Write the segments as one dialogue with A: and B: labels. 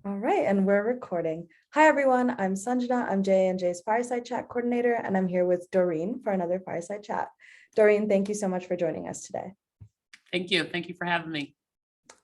A: All right, and we're recording. Hi, everyone. I'm Sanjana. I'm JANJ's Fireside Chat Coordinator, and I'm here with Doreene for another Fireside Chat. Doreene, thank you so much for joining us today.
B: Thank you. Thank you for having me.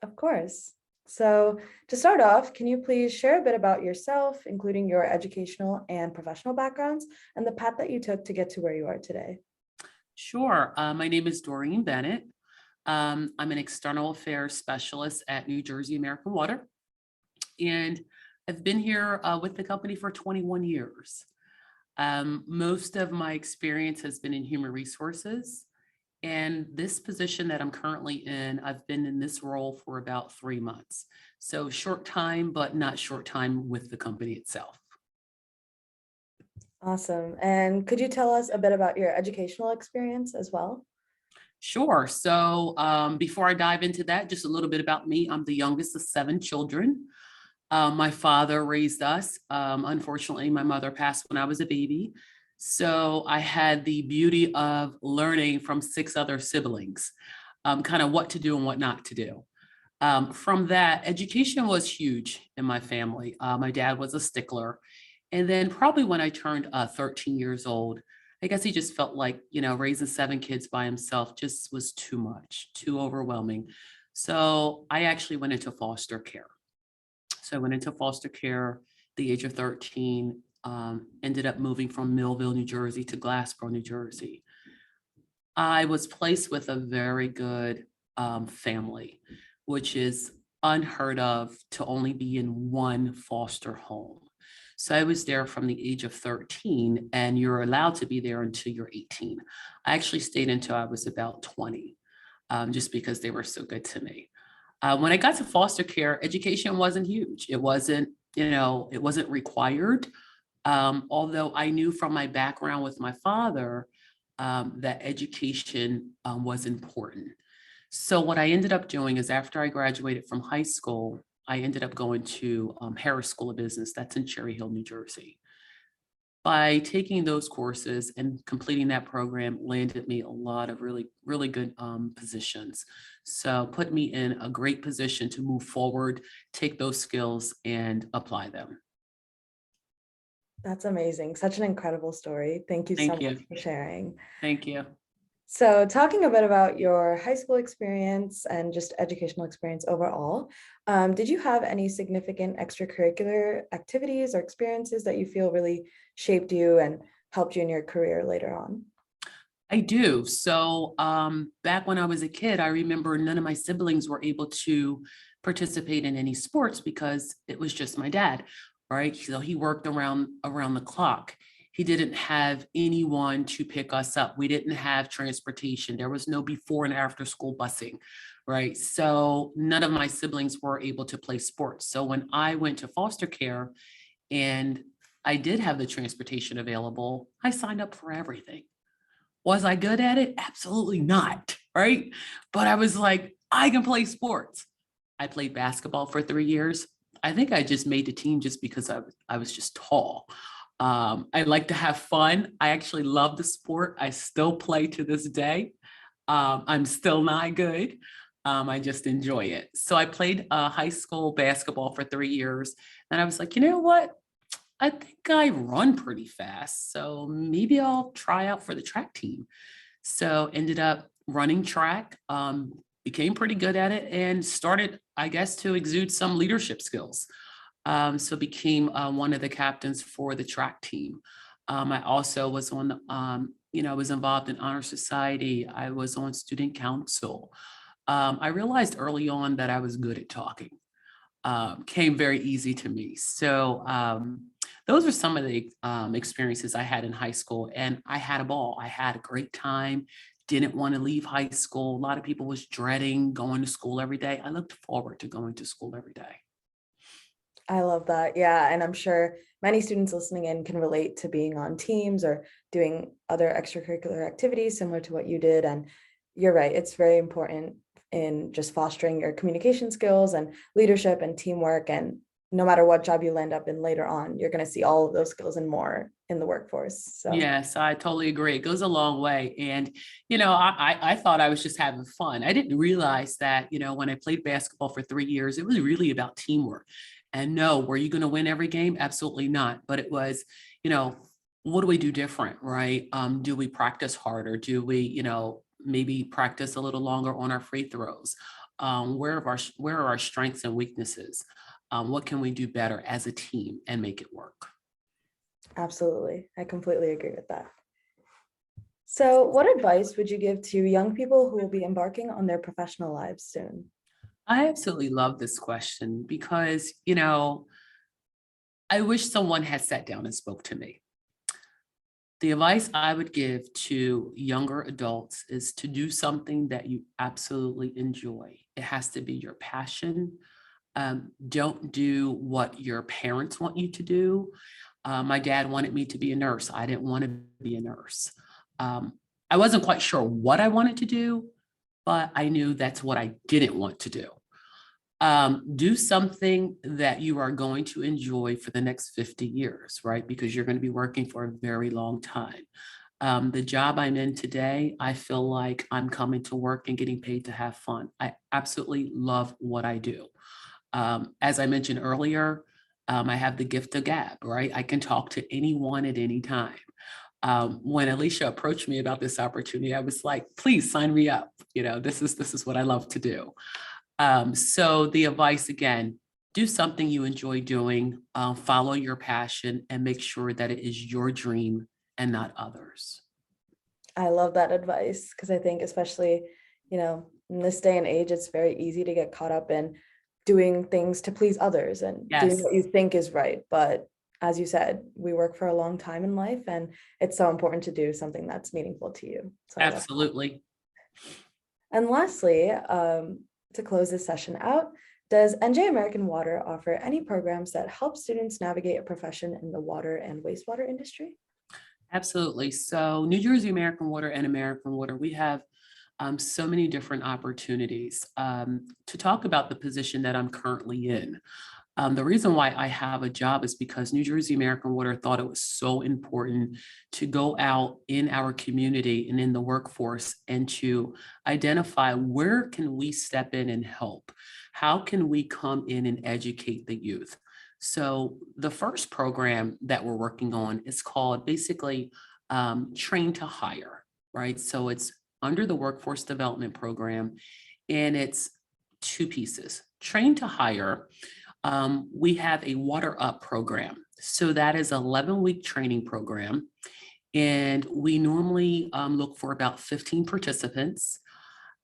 A: Of course. So to start off, can you please share a bit about yourself, including your educational and professional backgrounds, and the path that you took to get to where you are today?
B: Sure. My name is Doreene Bennett. I'm an external affairs specialist at New Jersey American Water, and I've been here with the company for 21 years. Most of my experience has been in human resources. And this position that I'm currently in, I've been in this role for about 3 months. So short time, but not short time with the company itself.
A: Awesome. And could you tell us a bit about your educational experience as well?
B: Sure. So before I dive into that, just a little bit about me. I'm the youngest of 7 children. My father raised us. Unfortunately, my mother passed when I was a baby. So I had the beauty of learning from 6 other siblings, kind of what to do and what not to do. From that, education was huge in my family. My dad was a stickler. And then probably when I turned 13 years old, I guess he just felt like, raising 7 kids by himself just was too much, too overwhelming. So I actually went into foster care. So I went into foster care at the age of 13, ended up moving from Millville, New Jersey to Glassboro, New Jersey. I was placed with a very good family, which is unheard of to only be in one foster home. So I was there from the age of 13, and you're allowed to be there until you're 18. I actually stayed until I was about 20, just because they were so good to me. When I got to foster care, education wasn't huge. It wasn't required. Although I knew from my background with my father that education was important. So what I ended up doing is after I graduated from high school, I ended up going to Harris School of Business. That's in Cherry Hill, New Jersey. By taking those courses and completing that program landed me a lot of really, really good positions. So put me in a great position to move forward, take those skills and apply them.
A: That's amazing. Such an incredible story. Thank you so
B: Thank
A: much
B: you.
A: for sharing.
B: Thank you.
A: So talking a bit about your high school experience and just educational experience overall, did you have any significant extracurricular activities or experiences that you feel really shaped you and helped you in your career later on?
B: I do. So back when I was a kid, I remember none of my siblings were able to participate in any sports because it was just my dad, right? So he worked around the clock. He didn't have anyone to pick us up. We didn't have transportation. There was no before and after school busing, right? So none of my siblings were able to play sports. So when I went to foster care and I did have the transportation available, I signed up for everything. Was I good at it? Absolutely not, right? But I was like, I can play sports. I played basketball for 3 years. I think I just made the team just because I was just tall. I like to have fun. I actually love the sport. I still play to this day. I'm still not good. I just enjoy it. So I played high school basketball for 3 years. And I was like, you know what? I think I run pretty fast, so maybe I'll try out for the track team. So ended up running track, became pretty good at it, and started, I guess, to exude some leadership skills. So became one of the captains for the track team. I also was on, was involved in honor society. I was on student council. I realized early on that I was good at talking. Came very easy to me. So those are some of the experiences I had in high school, and I had a ball. I had a great time. Didn't want to leave high school. A lot of people was dreading going to school every day. I looked forward to going to school every day.
A: I love that. Yeah. And I'm sure many students listening in can relate to being on teams or doing other extracurricular activities similar to what you did. And you're right. It's very important in just fostering your communication skills and leadership and teamwork. And no matter what job you land up in later on, you're going to see all of those skills and more in the workforce. So
B: Yes, I totally agree. It goes a long way. And, I thought I was just having fun. I didn't realize that, when I played basketball for 3 years, it was really about teamwork. And no, were you going to win every game? Absolutely not. But it was, you know, what do we do different, right? Do we practice harder? Do we, maybe practice a little longer on our free throws? Where are our strengths and weaknesses? What can we do better as a team and make it work?
A: Absolutely. I completely agree with that. So what advice would you give to young people who will be embarking on their professional lives soon?
B: I absolutely love this question because, I wish someone had sat down and spoke to me. The advice I would give to younger adults is to do something that you absolutely enjoy. It has to be your passion. Don't do what your parents want you to do. My dad wanted me to be a nurse. I didn't want to be a nurse. I wasn't quite sure what I wanted to do, but I knew that's what I didn't want to do. Do something that you are going to enjoy for the next 50 years, right? Because you're going to be working for a very long time. The job I'm in today, I feel like I'm coming to work and getting paid to have fun. I absolutely love what I do. As I mentioned earlier, I have the gift of gab, right? I can talk to anyone at any time. When Alicia approached me about this opportunity, I was like, please sign me up. This is what I love to do. So the advice again, do something you enjoy doing, follow your passion, and make sure that it is your dream and not others.
A: I love that advice because I think especially, in this day and age, it's very easy to get caught up in doing things to please others and doing
B: Yes,
A: what you think is right. But as you said, we work for a long time in life, and it's so important to do something that's meaningful to you. So I love that.
B: absolutely.
A: And lastly, to close this session out, does NJ American Water offer any programs that help students navigate a profession in the water and wastewater industry?
B: Absolutely. So New Jersey American Water and American Water, we have so many different opportunities to talk about the position that I'm currently in. The reason why I have a job is because New Jersey American Water thought it was so important to go out in our community and in the workforce and to identify where can we step in and help? How can we come in and educate the youth? So the first program that we're working on is called basically Train to Hire, right? So it's under the Workforce Development Program, and it's two pieces. Train to Hire, we have a Water Up program. So that is an 11-week training program. And we normally look for about 15 participants.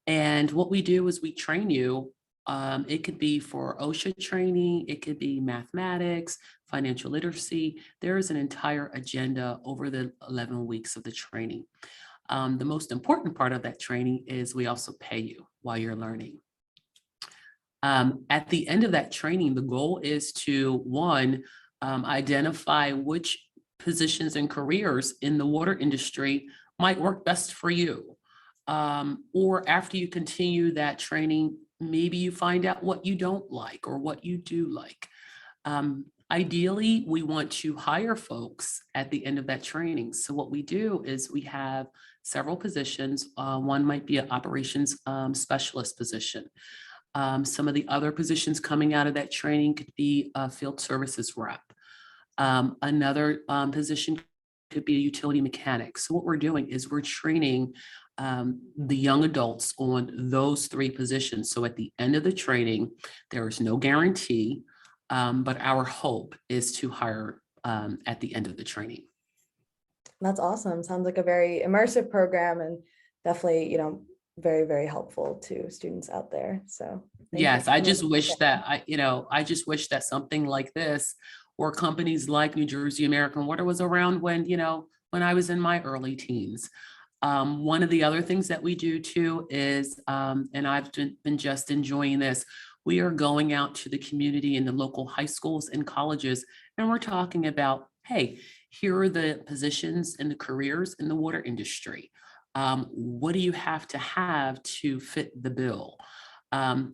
B: And what we do is we train you. It could be for OSHA training, it could be mathematics, financial literacy. There is an entire agenda over the 11 weeks of the training. The most important part of that training is we also pay you while you're learning. At the end of that training, the goal is to, one, identify which positions and careers in the water industry might work best for you. Or after you continue that training, maybe you find out what you don't like or what you do like. Ideally, we want to hire folks at the end of that training. So what we do is we have several positions. One might be an operations specialist position. Some of the other positions coming out of that training could be a field services rep. Another position could be a utility mechanic. So what we're doing is we're training the young adults on those three positions. So at the end of the training, there is no guarantee, but our hope is to hire at the end of the training.
A: That's awesome. Sounds like a very immersive program and definitely, very, very helpful to students out there. So
B: yes, I just wish that I just wish that something like this or companies like New Jersey American Water was around when I was in my early teens. One of the other things that we do too is, and I've been just enjoying this, we are going out to the community in the local high schools and colleges, and we're talking about, hey, here are the positions and the careers in the water industry. What do you have to fit the bill?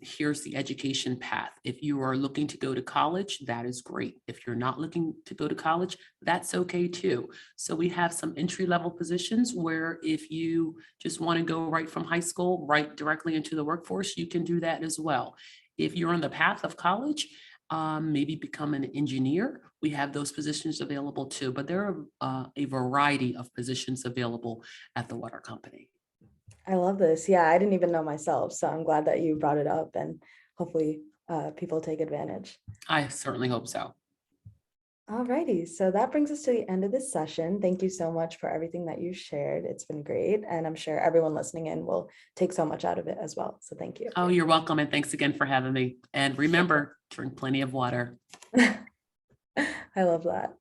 B: Here's the education path. If you are looking to go to college, that is great. If you're not looking to go to college, that's okay too. So we have some entry-level positions where if you just want to go right from high school, right directly into the workforce, you can do that as well. If you're on the path of college, maybe become an engineer, we have those positions available too. But there are a variety of positions available at the water company.
A: I love this. Yeah, I didn't even know myself, so I'm glad that you brought it up, and hopefully people take advantage.
B: I certainly hope so.
A: Alrighty, so that brings us to the end of this session. Thank you so much for everything that you shared. It's been great, and I'm sure everyone listening in will take so much out of it as well. So thank you.
B: Oh, you're welcome. And thanks again for having me. And remember, drink plenty of water.
A: I love that.